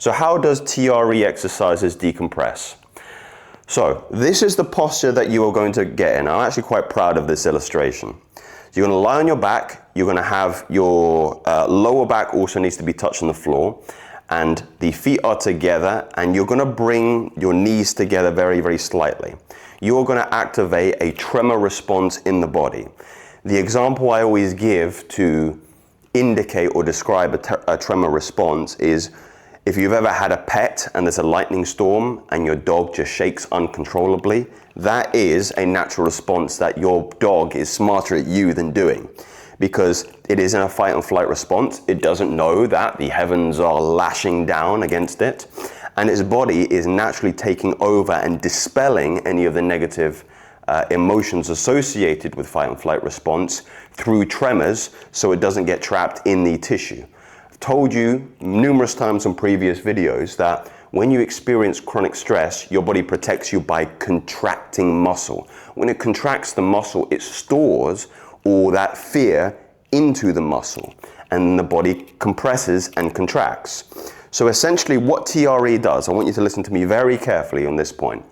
So how does TRE exercises decompress? So this is the posture that you are going to get in. I'm actually quite proud of this illustration. So you're going to lie on your back, you're going to have your lower back also needs to be touching the floor, and the feet are together, and you're going to bring your knees together very, very slightly. You're going to activate a tremor response in the body. The example I always give to indicate or describe a tremor response is if you've ever had a pet and there's a lightning storm and your dog just shakes uncontrollably, that is a natural response that your dog is smarter at you than doing, because it is in a fight and flight response. It doesn't know that the heavens are lashing down against it, and its body is naturally taking over and dispelling any of the negative emotions associated with fight and flight response through tremors, so it doesn't get trapped in the tissue. I've told you numerous times in previous videos that when you experience chronic stress, your body protects you by contracting muscle. When it contracts the muscle, it stores all that fear into the muscle, and the body compresses and contracts. So essentially what TRE does, I want you to listen to me very carefully on this point.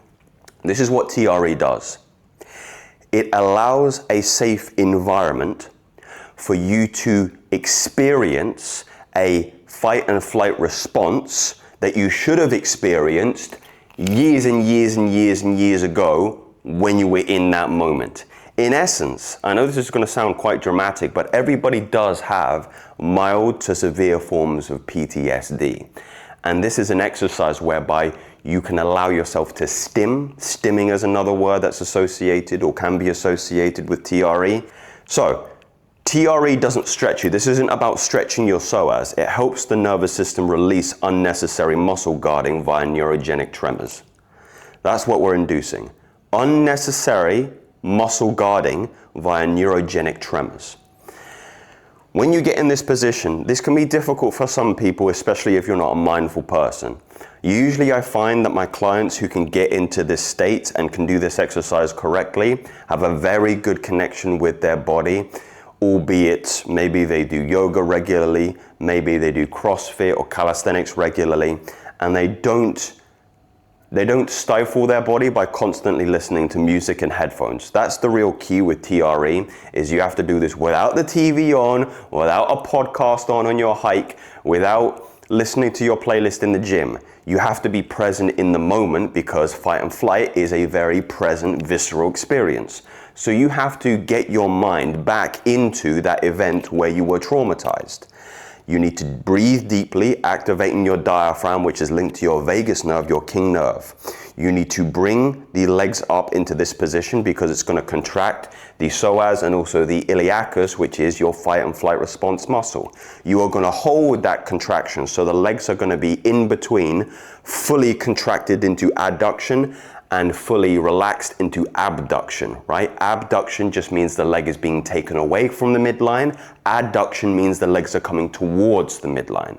This is what TRE does. It allows a safe environment for you to experience a fight and flight response that you should have experienced years and years and years and years ago when you were in that moment. In essence, I know this is going to sound quite dramatic, but everybody does have mild to severe forms of PTSD. And this is an exercise whereby you can allow yourself to stim. Stimming is another word that's associated or can be associated with TRE. So, TRE doesn't stretch you. This isn't about stretching your psoas. It helps the nervous system release unnecessary muscle guarding via neurogenic tremors. That's what we're inducing. Unnecessary muscle guarding via neurogenic tremors. When you get in this position, this can be difficult for some people, especially if you're not a mindful person. Usually I find that my clients who can get into this state and can do this exercise correctly have a very good connection with their body, albeit maybe they do yoga regularly, maybe they do CrossFit or calisthenics regularly, and they don't stifle their body by constantly listening to music and headphones. That's the real key with TRE, is you have to do this without the TV on, without a podcast on your hike, without listening to your playlist in the gym. You have to be present in the moment, because fight and flight is a very present, visceral experience. So you have to get your mind back into that event where you were traumatized. You need to breathe deeply, activating your diaphragm, which is linked to your vagus nerve, your king nerve. You need to bring the legs up into this position because it's going to contract the psoas and also the iliacus, which is your fight and flight response muscle. You are going to hold that contraction, so the legs are going to be in between, fully contracted into adduction and fully relaxed into abduction, right? Abduction just means the leg is being taken away from the midline. Adduction means the legs are coming towards the midline.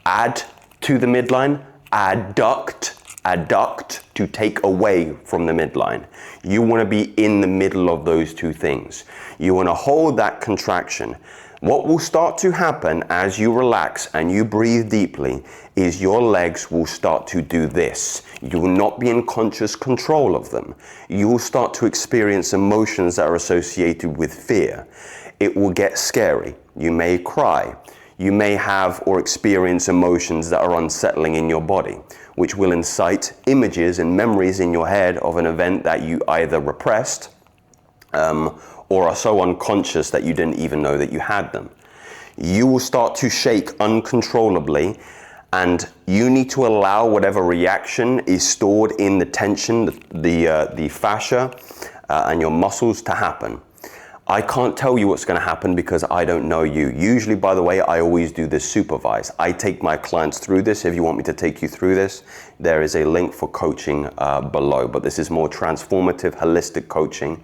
Add to the midline, adduct to take away from the midline. You want to be in the middle of those two things. You want to hold that contraction. What will start to happen as you relax and you breathe deeply is your legs will start to do this. You will not be in conscious control of them. You will start to experience emotions that are associated with fear. It will get scary. You may cry. You may have or experience emotions that are unsettling in your body, which will incite images and memories in your head of an event that you either repressed, or are so unconscious that you didn't even know that you had them. You will start to shake uncontrollably, and you need to allow whatever reaction is stored in the tension, the fascia, and your muscles to happen. I can't tell you what's going to happen because I don't know you. Usually, by the way, I always do this supervised. I take my clients through this. If you want me to take you through this, there is a link for coaching below, but this is more transformative, holistic coaching.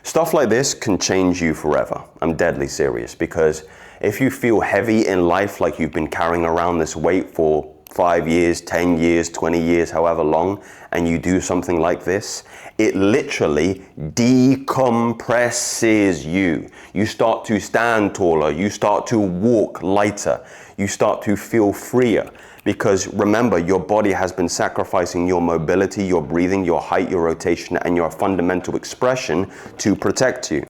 Stuff like this can change you forever. I'm deadly serious, because if you feel heavy in life, like you've been carrying around this weight for 5 years, 10 years, 20 years, however long, and you do something like this, it literally decompresses you. You start to stand taller, you start to walk lighter, you start to feel freer. Because remember, your body has been sacrificing your mobility, your breathing, your height, your rotation, and your fundamental expression to protect you.